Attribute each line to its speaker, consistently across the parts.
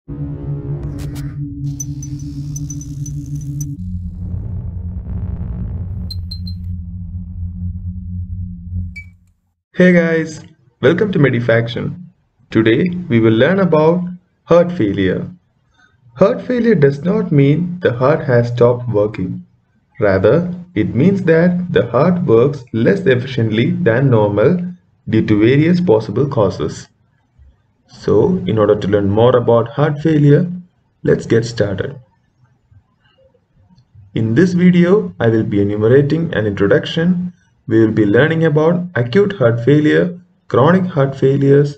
Speaker 1: Hey guys, welcome to Medifaction. Today we will learn about heart failure. Heart failure does not mean the heart has stopped working. Rather, it means that the heart works less efficiently than normal due to various possible causes. So, in order to learn more about heart failure, let's get started. In this video, I will be enumerating an introduction. We will be learning about acute heart failure, chronic heart failures,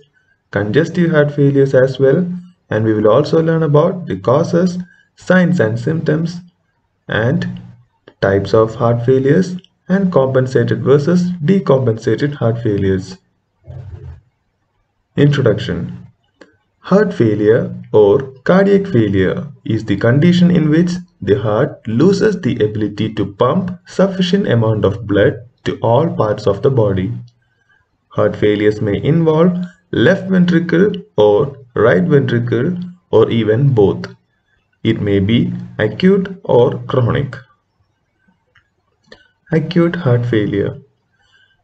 Speaker 1: congestive heart failures as well, and we will also learn about the causes, signs and symptoms, and types of heart failures and compensated versus decompensated heart failures. Introduction. Heart failure or cardiac failure is the condition in which the heart loses the ability to pump sufficient amount of blood to all parts of the body. Heart failures may involve left ventricle or right ventricle or even both. It may be acute or chronic. Acute heart failure.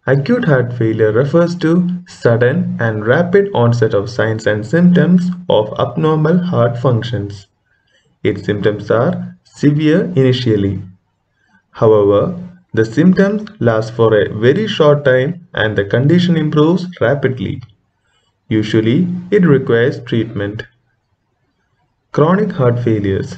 Speaker 1: Acute heart failure refers to sudden and rapid onset of signs and symptoms of abnormal heart functions. Its symptoms are severe initially. However, the symptoms last for a very short time and the condition improves rapidly. Usually, it requires treatment. Chronic heart failures.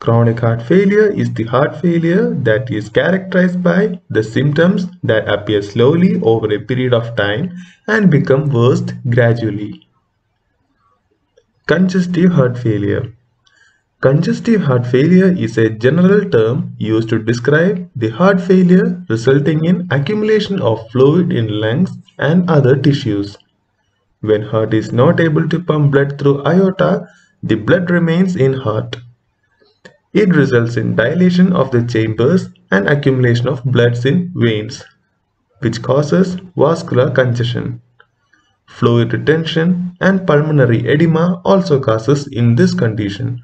Speaker 1: Chronic heart failure is the heart failure that is characterized by the symptoms that appear slowly over a period of time and become worse gradually. Congestive heart failure. Congestive heart failure is a general term used to describe the heart failure resulting in accumulation of fluid in lungs and other tissues. When heart is not able to pump blood through aorta, the blood remains in heart. It results in dilation of the chambers and accumulation of blood in veins, which causes vascular congestion. Fluid retention and pulmonary edema also causes in this condition.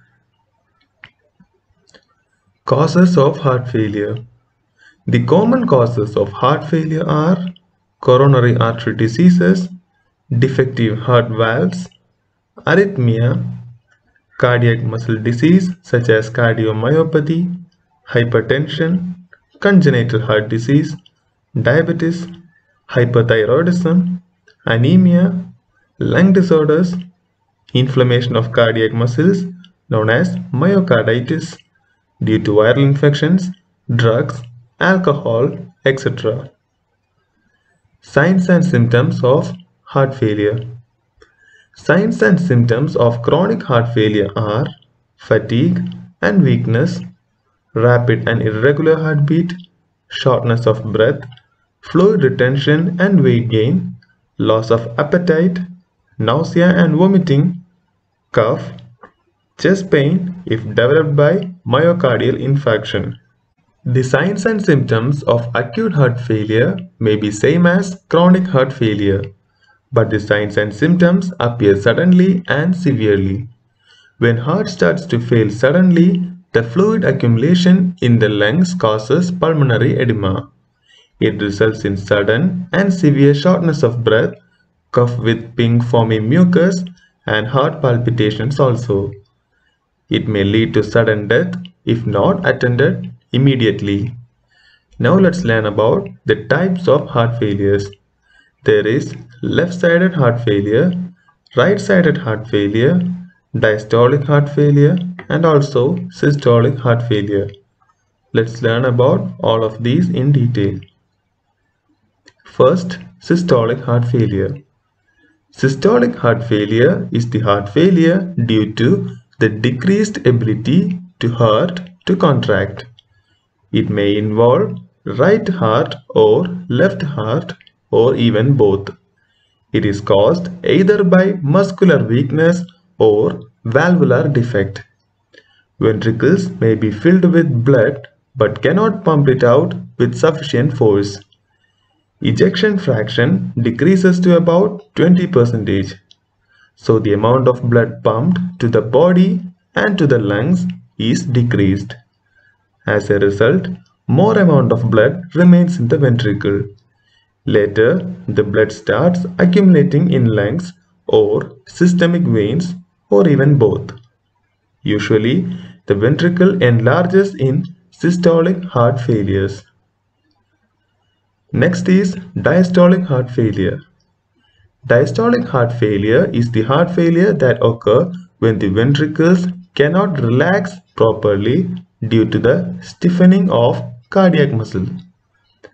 Speaker 1: Causes of heart failure. The common causes of heart failure are coronary artery diseases, defective heart valves, arrhythmia, cardiac muscle disease such as cardiomyopathy, hypertension, congenital heart disease, diabetes, hyperthyroidism, anemia, lung disorders, inflammation of cardiac muscles known as myocarditis due to viral infections, drugs, alcohol, etc. Signs and symptoms of heart failure. Signs and symptoms of chronic heart failure are fatigue and weakness, rapid and irregular heartbeat, shortness of breath, fluid retention and weight gain, loss of appetite, nausea and vomiting, cough, chest pain if developed by myocardial infarction. The signs and symptoms of acute heart failure may be same as chronic heart failure, but the signs and symptoms appear suddenly and severely. When heart starts to fail suddenly, the fluid accumulation in the lungs causes pulmonary edema. It results in sudden and severe shortness of breath, cough with pink foamy mucus, and heart palpitations also. It may lead to sudden death if not attended immediately. Now let's learn about the types of heart failures. There is left-sided heart failure, right-sided heart failure, diastolic heart failure, and also systolic heart failure. Let's learn about all of these in detail. First, systolic heart failure. Systolic heart failure is the heart failure due to the decreased ability to heart to contract. It may involve right heart or left heart or even both. It is caused either by muscular weakness or valvular defect. Ventricles may be filled with blood but cannot pump it out with sufficient force. Ejection fraction decreases to about 20%. So the amount of blood pumped to the body and to the lungs is decreased. As a result, more amount of blood remains in the ventricle. Later, the blood starts accumulating in lungs or systemic veins or even both. Usually, the ventricle enlarges in systolic heart failures. Next is diastolic heart failure. Diastolic heart failure is the heart failure that occurs when the ventricles cannot relax properly due to the stiffening of cardiac muscle.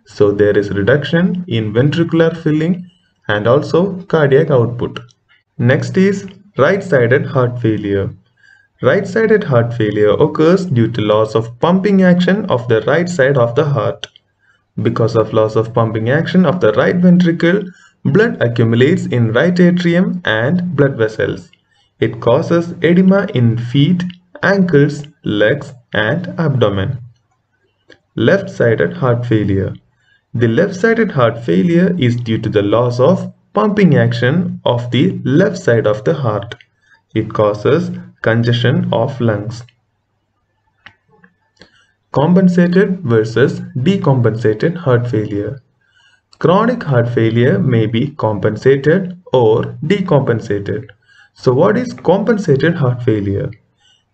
Speaker 1: So there is reduction in ventricular filling and also cardiac output. Next is right-sided heart failure. Right-sided heart failure occurs due to loss of pumping action of the right side of the heart. Because of loss of pumping action of the right ventricle, blood accumulates in right atrium and blood vessels. It causes edema in feet, ankles, legs, and abdomen. Left-sided heart failure. The left-sided heart failure is due to the loss of pumping action of the left side of the heart. It causes congestion of lungs. Compensated versus decompensated heart failure. Chronic heart failure may be compensated or decompensated. So what is compensated heart failure?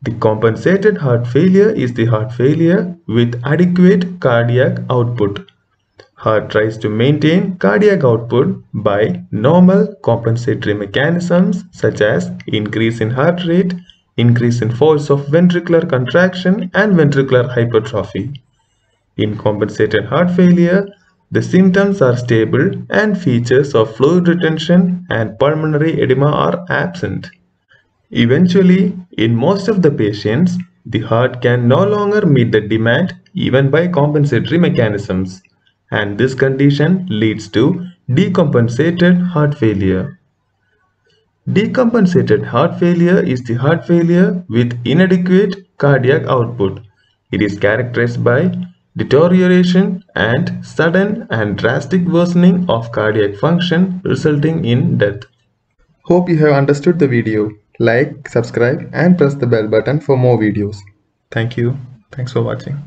Speaker 1: The compensated heart failure is the heart failure with adequate cardiac output. Heart tries to maintain cardiac output by normal compensatory mechanisms such as increase in heart rate, increase in force of ventricular contraction and ventricular hypertrophy. In compensated heart failure, the symptoms are stable and features of fluid retention and pulmonary edema are absent. Eventually, in most of the patients, the heart can no longer meet the demand even by compensatory mechanisms, and this condition leads to decompensated heart failure. Decompensated heart failure is the heart failure with inadequate cardiac output. It is characterized by deterioration and sudden and drastic worsening of cardiac function resulting in death. Hope you have understood the video. Like, subscribe and press the bell button for more videos. Thank you. Thanks for watching.